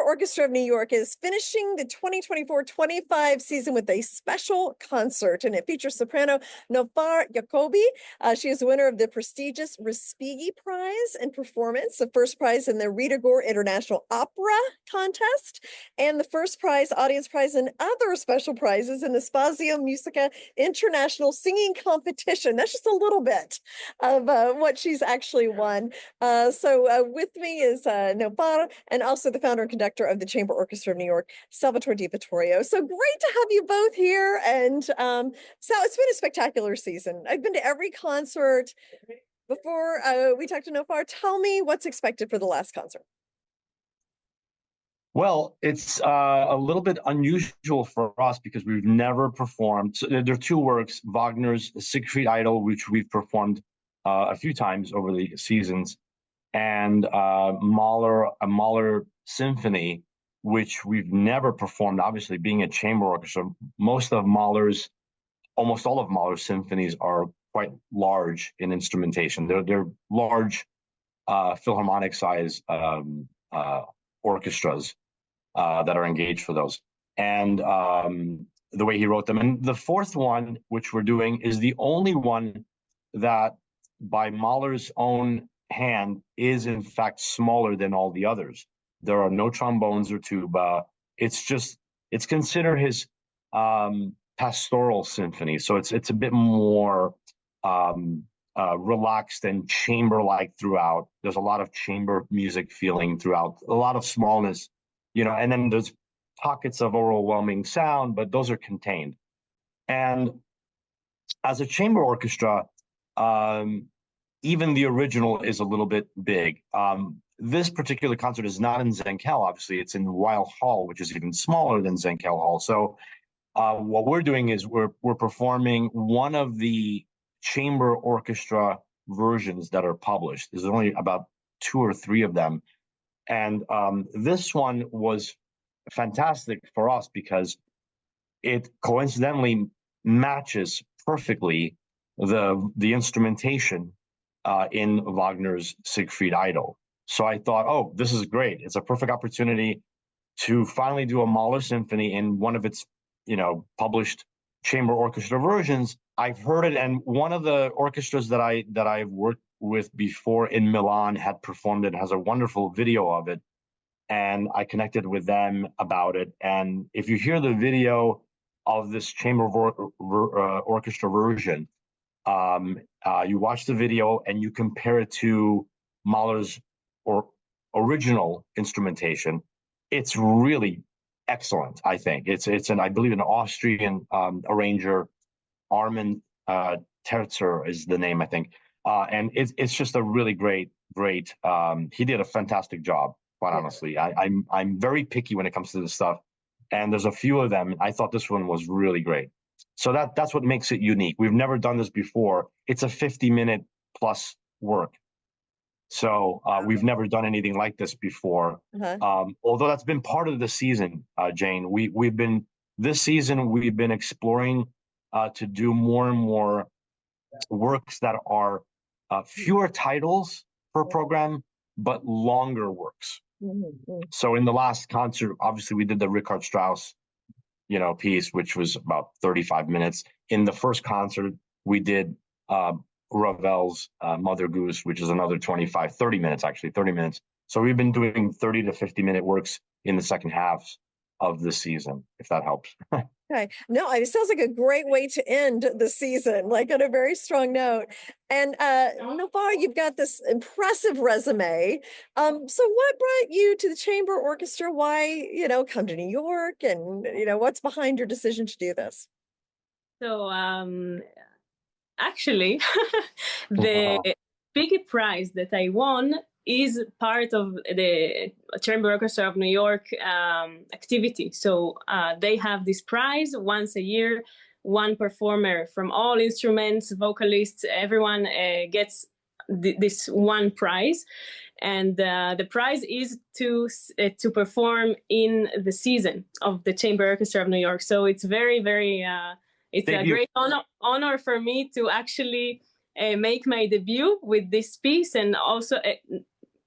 Orchestra of New York is finishing the 2024-25 season with a special concert, and it features soprano Nofar Yacobi. She is the winner of the prestigious Respighi Prize in performance, the first prize in the Rita Gore International Opera Contest, and the first prize, audience prize, and other special prizes in the Spazio Musica International Singing Competition. That's just a little bit of what she's actually won. So with me is Nofar, and also the founder and conductor of the Chamber Orchestra of New York, Salvatore Di Vittorio. So great to have you both here. And so it's been a spectacular season. I've been to every concert. Before we talk to Nofar, tell me what's expected for the last concert. Well, it's a little bit unusual for us because we've never performed. So there are two works, Wagner's Siegfried Idyll, which we've performed a few times over the seasons, and a Mahler Symphony, which we've never performed. Obviously, being a chamber orchestra, almost all of Mahler's symphonies are quite large in instrumentation. They're large philharmonic size orchestras that are engaged for those. And the way he wrote them. And the fourth one, which we're doing, is the only one that by Mahler's own hand is in fact smaller than all the others. There are no trombones or tuba. It's considered his pastoral symphony. So it's a bit more relaxed and chamber-like throughout. There's a lot of chamber music feeling throughout, a lot of smallness, and then there's pockets of overwhelming sound, but those are contained. And as a chamber orchestra, even the original is a little bit big. This particular concert is not in Zenkel, obviously. It's in Weill Hall, which is even smaller than Zenkel Hall. So what we're doing is we're performing one of the chamber orchestra versions that are published. There's only about 2 or 3 of them. And this one was fantastic for us because it coincidentally matches perfectly the instrumentation in Wagner's Siegfried Idyll. So I thought, oh, this is great. It's a perfect opportunity to finally do a Mahler symphony in one of its, published chamber orchestra versions. I've heard it, and one of the orchestras that I've worked with before in Milan had performed it, has a wonderful video of it, and I connected with them about it. And if you hear the video of this chamber orchestra version, you watch the video and you compare it to Mahler's original instrumentation, it's really excellent. I think it's I believe an Austrian arranger, Armin Terzer is the name, I think, and it's just a really great. He did a fantastic job, quite honestly. I'm very picky when it comes to this stuff, and there's a few of them. I thought this one was really great. So that's what makes it unique. We've never done this before. It's a 50-minute plus work. So we've never done anything like this before. Although that's been part of the season, Jane. This season we've been exploring to do more and more works that are fewer titles per program, but longer works. So in the last concert, obviously we did the Richard Strauss piece, which was about 35 minutes. In the first concert, we did Ravel's Mother Goose, which is another 30 minutes. So we've been doing 30 to 50-minute works in the second half of the season, if that helps. Okay. No, it sounds like a great way to end the season, like on a very strong note. And Nofar, you've got this impressive resume. So what brought you to the chamber orchestra? Why, come to New York? And, what's behind your decision to do this? So actually, the Respighi Prize that I won is part of the Chamber Orchestra of New York activity. So they have this prize once a year. One performer from all instruments, vocalists, everyone gets this one prize. And the prize is to perform in the season of the Chamber Orchestra of New York. So it's very, very, it's a great honor for me to actually make my debut with this piece, and also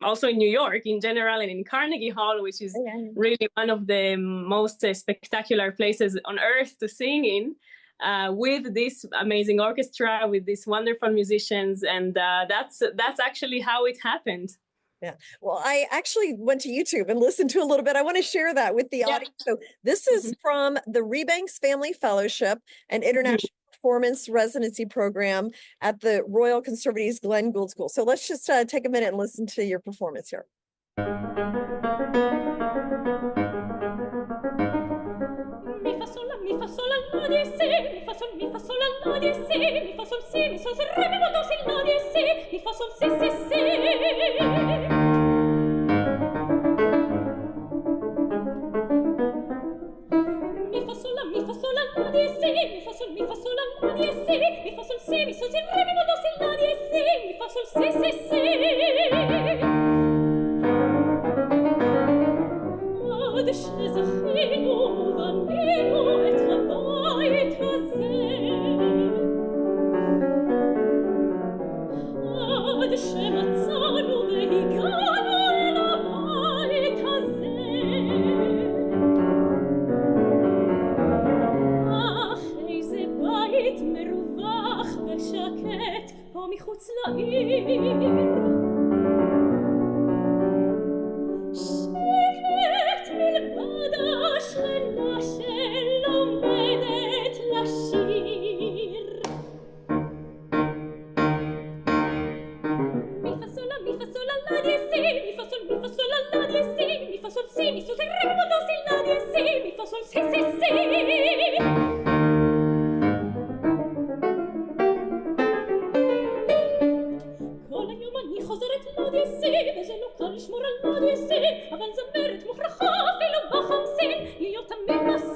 also in New York in general, and in Carnegie Hall, which is really one of the most spectacular places on earth to sing in, with this amazing orchestra, with these wonderful musicians, and that's actually how it happened. Yeah. Well, I actually went to YouTube and listened to a little bit. I want to share that with the audience. So this is from the Rebanks Family Fellowship and International Performance Residency Program at the Royal Conservatives Glenn Gould School. So let's just take a minute and listen to your performance here. Mi fa sol la di si, mi fa sol la di si, mi fa sol si, mi sol re mi do si la di si, mi fa sol si si si. Mi fa sol la di si, mi fa sol la di si, mi fa sol si, mi sol re mi do si la di si, mi fa sol si si si. Ad scese fino vanino et habait a se. Ad scemazzano vehicano la bait a se. Ach, eise bait meruvach ושקט פה מחוץ לעיר. שקט מלבד השכנה שלומדת לשיר. מי פסול לה די סי, מי פסול לה די סי, מי פסול סי, מי סול re mi do si la di si, mi פסול סי סי סי. כל היום אני חוזרת לאודיסי, וזה לא קל לשמור על אודיסי, אבל זמרת מוכרחה אפילו בחמסין, להיות תמיד בשיא.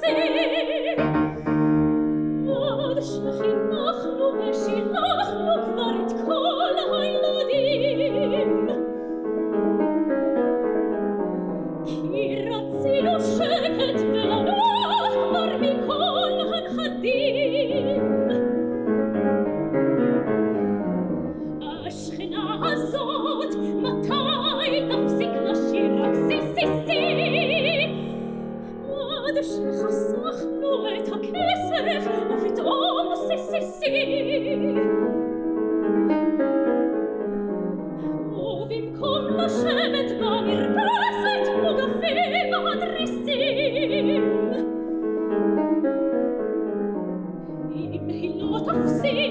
עד שחינכנו ושילחנו כבר את כל הילדים, כי רצינו שקט ולנוח כבר מכל הנכדים. השכנה הזאת מתי תפסיק לשיר רק סי סי סי, עד שחסכנו את הכסף ופתאום סי סי סי. ובמקום לשבת במרפסת מוגפים הדריסים, אם היא לא תפסיק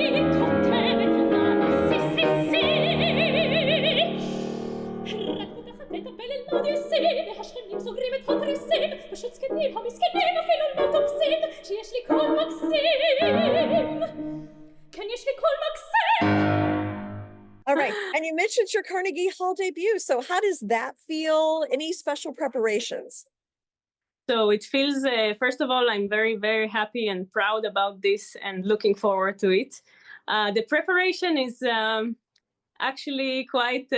אני כותבת לה סי סי סי. רק פותחת את הפה לאודיסי, והשכנים סוגרים את התריסים, פשוט זקנים המסכנים אפילו לא תופסים שיש לי קול מקסים. כן, יש לי קול מקסים. All right. And you mentioned your Carnegie Hall debut. So how does that feel? Any special preparations? So it feels, first of all, I'm very, very happy and proud about this and looking forward to it. The preparation is actually quite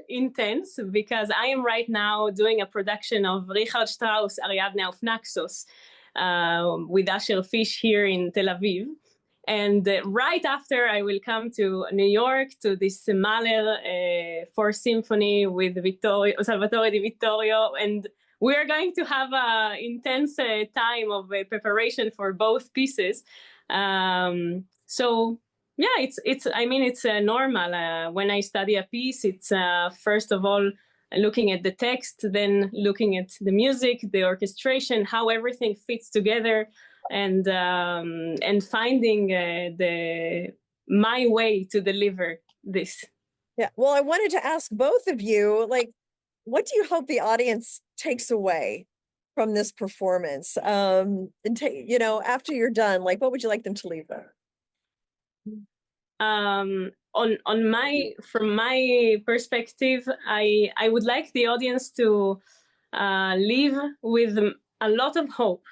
intense because I am right now doing a production of Richard Strauss, Ariadne auf Naxos, with Asher Fish here in Tel Aviv. And right after I will come to New York to this Mahler for Symphony with Salvatore Di Vittorio, and we are going to have an intense time of preparation for both pieces. So yeah, it's normal. When I study a piece, it's first of all looking at the text, then looking at the music, the orchestration, how everything fits together, and finding my way to deliver this. Yeah. Well, I wanted to ask both of you, like, what do you hope the audience takes away from this performance? And after you're done, like, what would you like them to leave there? From my perspective, I would like the audience to leave with a lot of hope.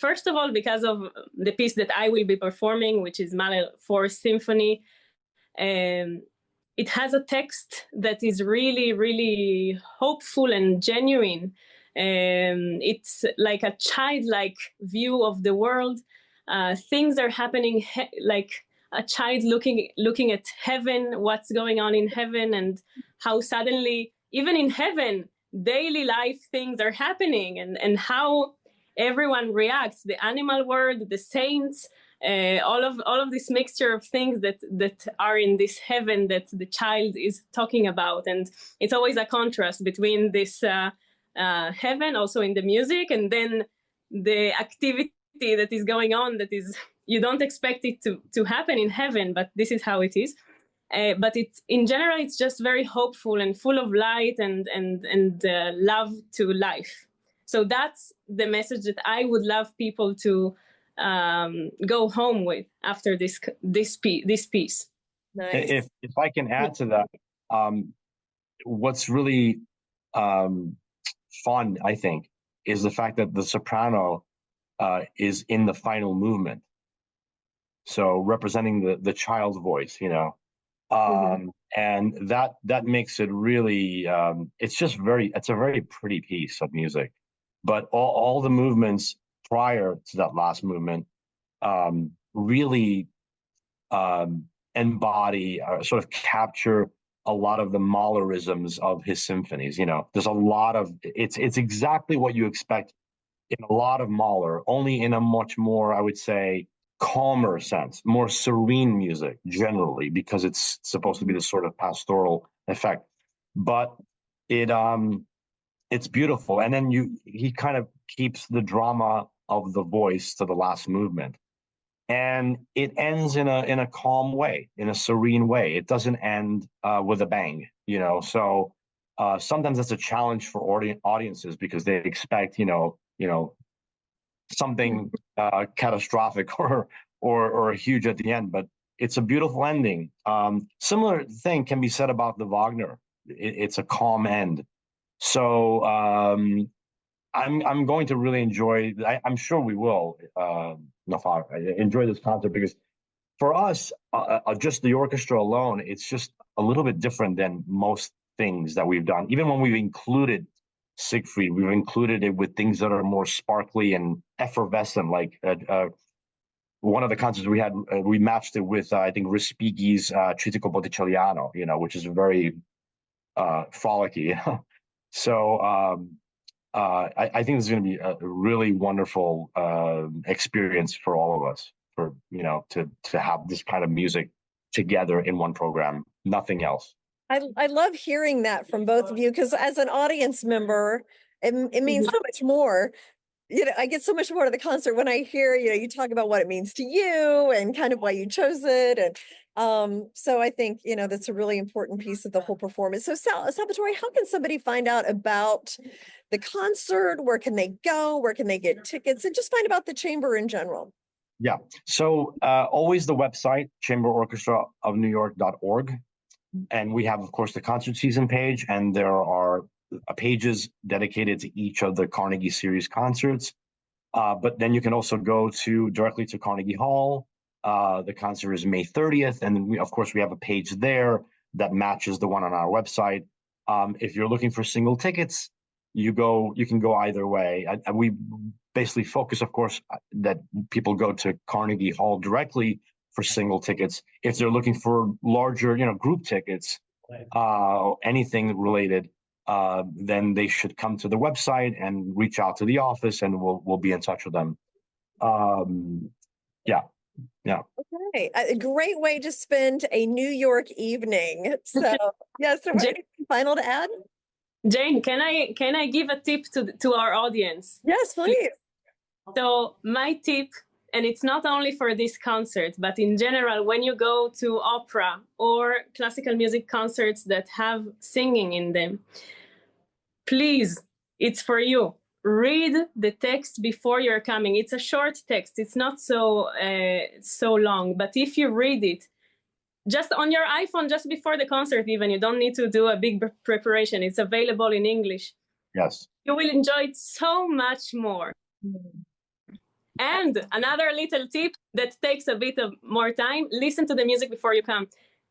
First of all, because of the piece that I will be performing, which is Mahler for Symphony. It has a text that is really, really hopeful and genuine. It's like a childlike view of the world. Things are happening like a child looking at heaven, what's going on in heaven, and how suddenly, even in heaven, daily life things are happening, and how everyone reacts, the animal world, the saints, all of this mixture of things that are in this heaven that the child is talking about. And it's always a contrast between this heaven also in the music, and then the activity that is going on, that is, you don't expect it to happen in heaven, but this is how it is. But it's, in general, it's just very hopeful and full of light and love to life. So that's the message that I would love people to go home with after this piece. Nice. If I can add to that, what's really fun, I think, is the fact that the soprano is in the final movement, so representing the child's voice, you know. And that makes it really, it's a very pretty piece of music. But all the movements prior to that last movement really embody or sort of capture a lot of the Mahlerisms of his symphonies. You know, there's a lot of, it's exactly what you expect in a lot of Mahler, only in a much more, I would say, calmer sense, more serene music generally, because it's supposed to be this sort of pastoral effect. But it's beautiful. And then he kind of keeps the drama of the voice to the last movement. And it ends in a calm way, in a serene way. It doesn't end with a bang, you know. So sometimes that's a challenge for audiences, because they expect, you know, something catastrophic or huge at the end. But it's a beautiful ending. Similar thing can be said about the Wagner. It's a calm end. So I'm going to really enjoy. I'm sure we will, Nofar, enjoy this concert, because for us, just the orchestra alone, it's just a little bit different than most things that we've done. Even when we've included Siegfried, we've included it with things that are more sparkly and effervescent. Like one of the concerts we had, we matched it with I think Respighi's Trittico Botticelliano, you know, which is very frolicky. So I think this is going to be a really wonderful experience for all of us, for, you know, to have this kind of music together in one program, nothing else. I love hearing that from both of you, because as an audience member, it means so much more. You know, I get so much more to the concert when I hear, you know, you talk about what it means to you and kind of why you chose it. And so I think, you know, that's a really important piece of the whole performance. So Salvatore, how can somebody find out about the concert? Where can they go? Where can they get tickets? And just find about the chamber in general. Yeah. So always the website, chamberorchestraofnewyork.org. And we have, of course, the concert season page, and there are pages dedicated to each of the Carnegie Series concerts. But then you can also go directly to Carnegie Hall. The concert is May 30th. And then of course, we have a page there that matches the one on our website. If you're looking for single tickets, you can go either way. We basically focus, of course, that people go to Carnegie Hall directly for single tickets. If they're looking for larger, you know, group tickets, anything related, then they should come to the website and reach out to the office, and we'll be in touch with them. Yeah. Okay, a great way to spend a New York evening. So yes, so anything final to add? Jane, can I give a tip to our audience? Yes, please. So my tip, and it's not only for this concert, but in general, when you go to opera or classical music concerts that have singing in them, please, it's for you. Read the text before you're coming. It's a short text. It's not so long. But if you read it just on your iPhone, just before the concert even, you don't need to do a big preparation. It's available in English. Yes. You will enjoy it so much more. And another little tip that takes a bit of more time, listen to the music before you come.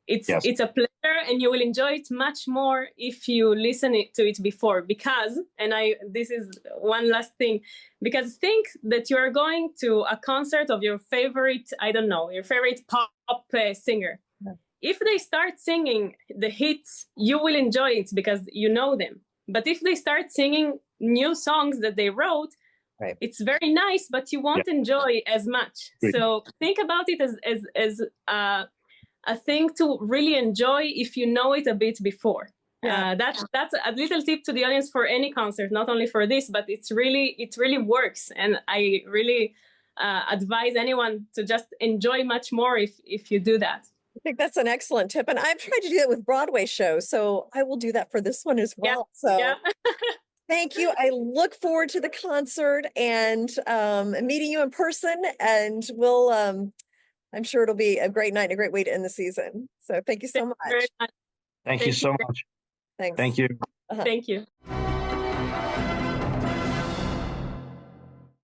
it's a pleasure, and you will enjoy it much more if you listen to it before. Because, and this is one last thing, because think that you are going to a concert of your favorite, I don't know, your favorite pop singer. Yeah. If they start singing the hits, you will enjoy it because you know them. But if they start singing new songs that they wrote, right, it's very nice, but you won't enjoy as much. Great. So think about it as a thing to really enjoy if you know it a bit before. Yeah. That's a little tip to the audience for any concert, not only for this, but it really works. And I really advise anyone to just enjoy much more if you do that. I think that's an excellent tip. And I've tried to do that with Broadway shows, so I will do that for this one as well. Yeah. So thank you. I look forward to the concert and meeting you in person, and we'll I'm sure it'll be a great night and a great way to end the season. So thank you so much. Thank you so much. Thanks. Thank you. Thank you.